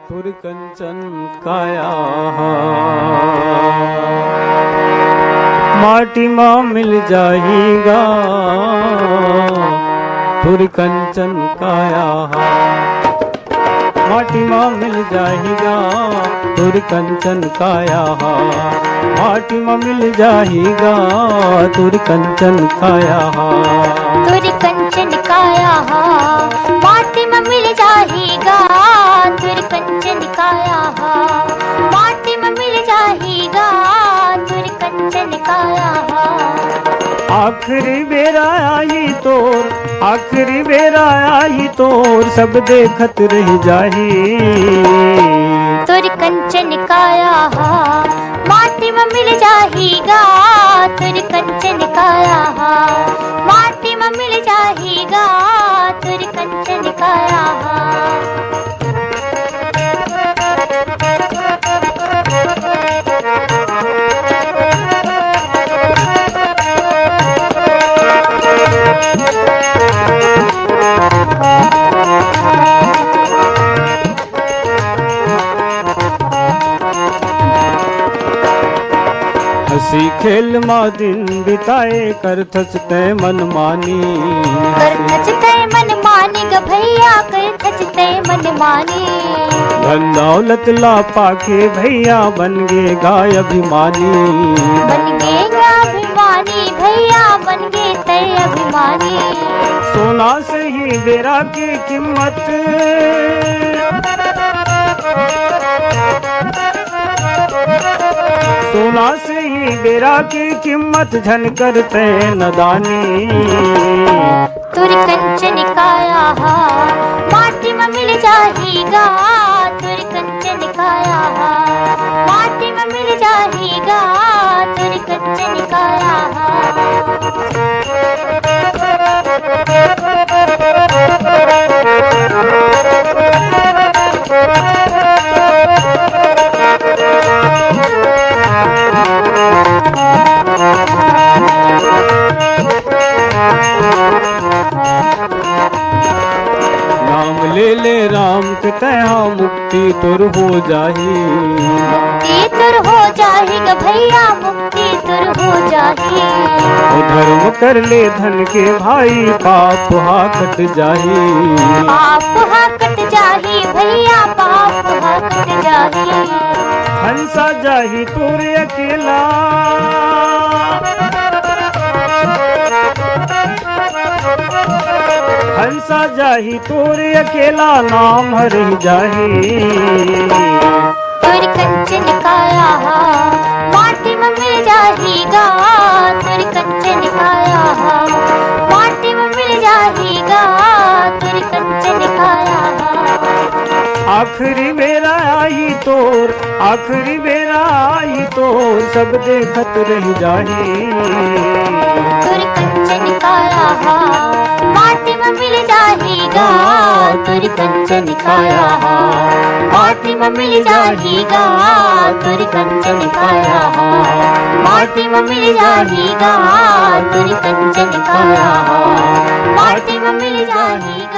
तुर कंचन काया माटी माँ मिल जाएगा तुर कंचन काया माटी माँ मिल जाएगा तुर कंचन काया माटी माँ मिल जाएगा तुर कंचन काया तुर कंचन काया माटी में मिल जाएगा तुर कंचन काया माटी में मिल जाएगा तुर कंचन काया आखिरी बेरा आई तोर आखिरी बेरा आई तोर सब देखत रह जाही तुर कंचन काया माटी में मिल जाएगा तुर कंचन काया माटी में मिल जाएगा तुर कंचन काया हसी खेल माँ दिन बिताए कर थचते मन मानी कर थचते मन मानी ग भैया कर थचते मन मानी धन दौलत ला पाके भैया बन गे गाय अभिमानी बन गे अभिमानी भैया बन गे तय अभिमानी सोना से ही बेरा की कीमत सोना से ही बेरा की कीमत झन करते नदानी तुर कंचन काया माटी में मिल जाएगा तुर कंचन काया माटी में मिल जाएगा तुर कंचन काया नाम ले ले राम के तया मुक्ति तुर हो जाही मुक्ति तुर हो जाएगा भैया मुक्ति तुर हो जाही धर्म कर ले धन के भाई पाप हा कट जाही पाप हा कट जाही भैया पाप हा कट जाही हंसा जाही तोर अकेला हंसा जाही तोर अकेला नाम हरि जाही तुर कंचन काया माटी में मिल जाएगा तुर कंचन काया माटी में मिल जाएगा तुर कंचन काया आखिरी बेरा आई तोर आखिरी बेरा आई तोर सब देखत रह जाही तुर कंचन काया माटी में मिल जाएगा तुर कंचन काया माटी में मिल जाएगा तुर कंचन काया माटी में मिल जाएगा तुर कंचन काया माटी में मिल जाएगा